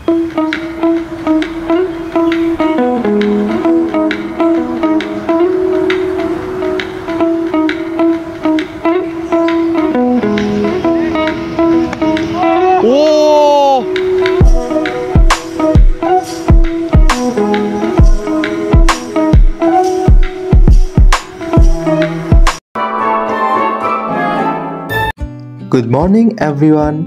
Good morning everyone.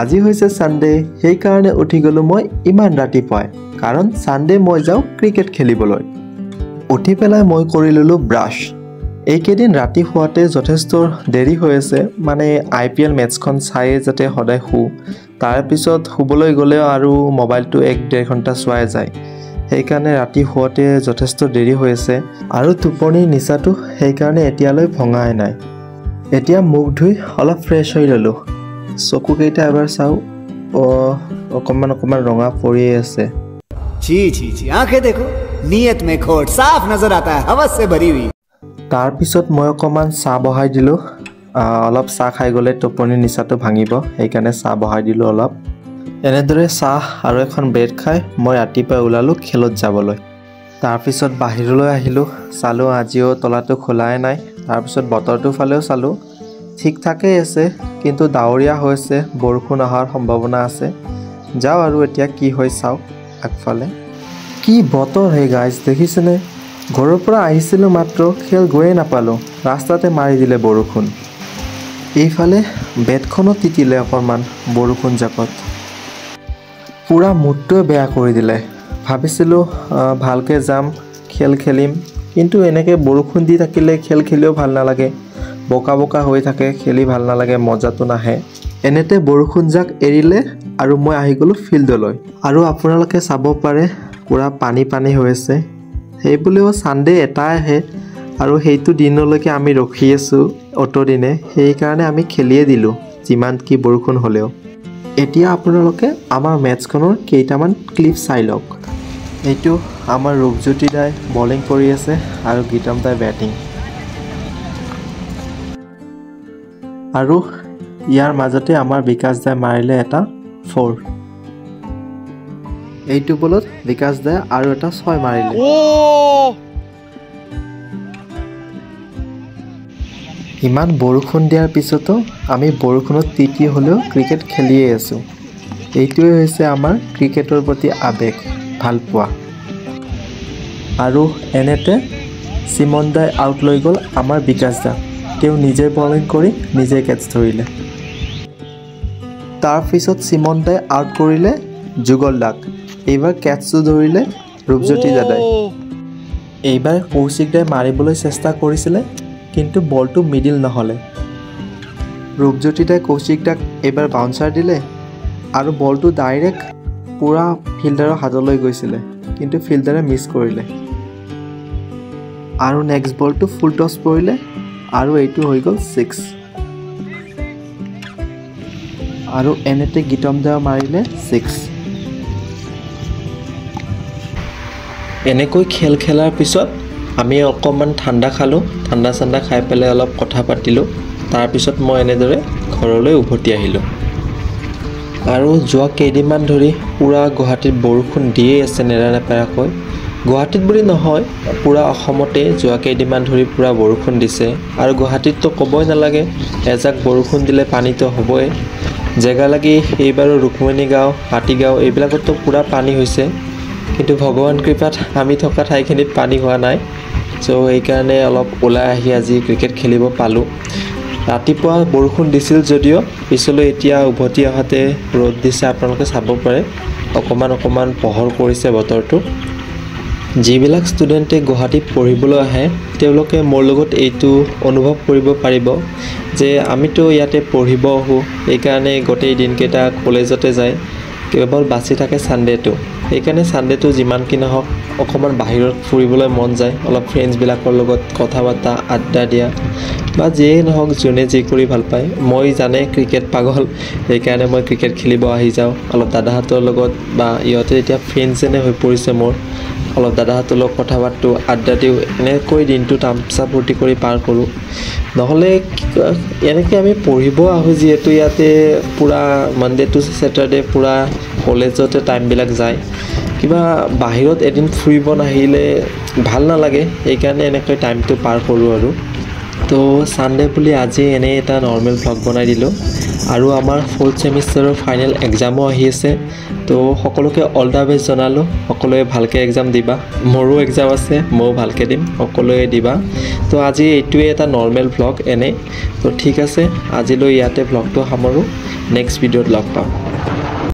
আজি হৈছে Sunday, সেই কাৰণে উঠি গলো মই ইমান ৰাতিপুৱাই, কাৰণ সানডে মই যাওঁ ক্ৰিকেট খেলিবলৈ। উঠি পেলাই মই কৰি ললো ব্ৰাছ। এইকেইদিন ৰাতি শুৱাতে যথেষ্ট দেৰি হৈ আছে, মানে IPL মেটছখন চাই যাতে সদায় শু, তাৰ পিছত শুবলৈ গ'লে আৰু মোবাইলটো 1-1.5 ঘণ্টা চোৱাই যায়। সেইকাৰণে ৰাতি শুৱাতে যথেষ্ট দেৰি হৈ আছে আৰু টোপনিৰ নিচাটো সেইকাৰণে এতিয়ালৈ ভঙাই নাই। এতিয়া মুখ ধুই অলপ ফ্ৰেছ হৈ ললো। চকু কেইটা এবাৰ চাও, অকমান ৰঙা পৰি আছে। ची ची ची आंखें देखो, नीयत में खोट साफ नजर आता है, हवस से भरी हुई। তাৰ পিছত মই অকমান চাহ বহাই দিলো। অলপ চাহ খাই গ'লে টোপনিৰ নিচাটো ভাঙিব, সেইকাৰণে চাহ বহাই দিলো অলপ। এনেদৰে চাহ আৰু এখন ব্ৰেড খাই মই ৰাতিপুৱা ওলালো খেলত যাবলৈ। তাৰ পিছত বাহিৰলৈ আহিলো, চালো আজিও তলাটো খোলাই নাই। তাৰ পিছত বতৰটো ফালেও চালো, ঠিক ঠাকেই আছে, কিন্তু ডাৱৰীয়া হৈছে, বৰষুণ অহাৰ সম্ভাৱনা আছে। যাও আৰু এতিয়া কি হয় চাও আগফালে। কি বতৰ হে গাইজ, দেখিছেনে? ঘৰৰ পৰা আহিছিলোঁ মাত্ৰ, খেল গৈয়ে নাপালোঁ, ৰাস্তাতে মাৰি দিলে বৰষুণ। এইফালে বেটখনো তিতিলে অকণমান বৰষুণ জাকত। পুৰা মুডটোৱে বেয়া কৰি দিলে। ভাবিছিলোঁ ভালকৈ যাম, খেল খেলিম, কিন্তু এনেকৈ বৰষুণ দি থাকিলে খেল খেলিও ভাল নালাগে, বোকা বোকা হৈ থাকে, খেলি ভাল নালাগে, মজাটো নাহে। এনেতে বৰষুণ জাক এৰিলে আৰু মই আহি গ'লোঁ ফিল্ডলৈ। আৰু আপোনালোকে চাব পাৰে পুৰা পানী হৈ আছে। সেইবুলিও ছানডে এটাই আহে আৰু সেইটো দিনলৈকে আমি ৰখি আছোঁ অতদিনে, সেইকাৰণে আমি খেলিয়ে দিলোঁ যিমান কি বৰষুণ হ'লেও। এতিয়া আপোনালোকে আমাৰ মেটছখনৰ কেইটামান ক্লিপ চাই লওক। এইটো আমাৰ ৰূপজ্যোতি দাই বলিং কৰি আছে আৰু গীতম দাই বেটিং। আৰু ইয়াৰ মাজতে আমাৰ বিকাশ দাই মাৰিলে এটা 4। এইটো বলত বিকাশ দাই আৰু এটা 6 মাৰিলে। ইমান বৰষুণ দিয়াৰ পিছতো আমি বৰষুণত তিতি হ'লেও ক্ৰিকেট খেলিয়ে আছোঁ। এইটোৱে হৈছে আমাৰ ক্ৰিকেটৰ প্ৰতি আৱেগ, ভাল পোৱা। আৰু এনেতে চিমন দাই আউট লৈ গ'ল আমাৰ বিকাশ দা। তেওঁ নিজে বলিং কৰি নিজে কেটছ ধৰিলে। তাৰপিছত চিমন দাই আউট কৰিলে যুগল দাক। এইবাৰ কেটছটো ধৰিলে ৰূপজ্যোতি দাদাই। এইবাৰ কৌশিক দাই মাৰিবলৈ চেষ্টা কৰিছিলে, কিন্তু বলটো মিডিল নহ'লে। ৰূপজ্যোতি দাই কৌশিক দাক এইবাৰ বাউন্সাৰ দিলে আৰু বলটো ডাইৰেক্ট পুৰা ফিল্ডাৰৰ হাতলৈ গৈছিলে, কিন্তু ফিল্ডাৰে মিছ কৰিলে। আৰু নেক্সট বলটো ফুল টছ পৰিলে আৰু এইটো হৈ গ'ল 6। আৰু এনেতে গীতম দাও মাৰিলে 6। এনেকৈ খেল খেলাৰ পিছত আমি অকণমান ঠাণ্ডা খালোঁ, ঠাণ্ডা খাই পেলাই অলপ কথা পাতিলোঁ। তাৰপিছত মই এনেদৰে ঘৰলৈ উভতি আহিলোঁ। আৰু যোৱা কেইদিনমান ধৰি পুৰা গুৱাহাটীত বৰষুণ দিয়ে আছে নেৰানেপেৰাকৈ। গুৱাহাটীত বুলি নহয়, পুৰা অসমতে যোৱা কেইদিনমান ধৰি পুৰা বৰষুণ দিছে। আৰু গুৱাহাটীততো ক'বই নালাগে, এজাক বৰষুণ দিলে পানীতো হ'বই। জেগা লাগি এইবাৰো ৰুক্মিণী গাঁও, হাতীগাঁও এইবিলাকতো পুৰা পানী হৈছে, কিন্তু ভগৱান কৃপাত আমি থকা ঠাইখিনিত পানী হোৱা নাই। চ' সেইকাৰণে অলপ ওলাই আহি আজি ক্ৰিকেট খেলিব পালোঁ। ৰাতিপুৱা বৰষুণ দিছিল যদিও পিছলৈ এতিয়া উভতি অহাতে ৰ'দ দিছে, আপোনালোকে চাব পাৰে। অকণমান পোহৰ কৰিছে বতৰটো। যিবিলাক ষ্টুডেণ্টে গুৱাহাটীত পঢ়িবলৈ আহে তেওঁলোকে মোৰ লগত এইটো অনুভৱ কৰিব পাৰিব যে আমিতো ইয়াতে পঢ়িব আহোঁ, সেইকাৰণে গোটেই দিনকেইটা কলেজতে যায়, কেৱল বাচি থাকে ছানডেটো। সেইকাৰণে ছানডেটো যিমান কি নহওক অকণমান বাহিৰত ফুৰিবলৈ মন যায়, অলপ ফ্ৰেণ্ডছবিলাকৰ লগত কথা পতা, আড্ডা দিয়া, বা যিয়েই নহওক যোনে যি কৰি ভাল পায়। মই জানে ক্ৰিকেট পাগল, সেইকাৰণে মই ক্ৰিকেট খেলিব আহি যাওঁ অলপ দাদাহঁতৰ লগত, বা ইহঁতে এতিয়া ফ্ৰেণ্ডছ যেনে হৈ পৰিছে মোৰ। অলপ দাদাহঁতৰ লগত কথা পাতোঁ, আড্ডা দিওঁ, এনেকৈ দিনটো তামচা ফূৰ্তি কৰি পাৰ কৰোঁ। নহ'লে এনেকৈ আমি পঢ়িব আহোঁ যিহেতু ইয়াতে পুৰা মানডে টু ছেটাৰডে পুৰা কলেজতে টাইমবিলাক যায় কিবা বাহিৰত এদিন ফুৰিব নাহিলে ভাল নালাগে এইকাৰণে এনেকৈ টাইমটো পাৰ কৰোঁ আৰু তো সানডে বুলি আজি এনেই এটা নৰ্মেল ব্লগ বনাই দিলোঁ আৰু আমাৰ 4th সেমিষ্টাৰৰ ফাইনেল এক্সামো আহি আছে তো সকলোকে অল দা বেষ্ট জনালোঁ সকলোৱে ভালকৈ এক্সাম দিবা মোৰো এক্সাম আছে ময়ো ভালকৈ দিম সকলোৱে দিবা তো আজি এইটোৱে এটা নৰ্মেল ব্লগ এনেই তো ঠিক আছে আজিলৈ ইয়াতে ব্লগটো সামৰোঁ নেক্সট ভিডিঅ'ত লগ পাম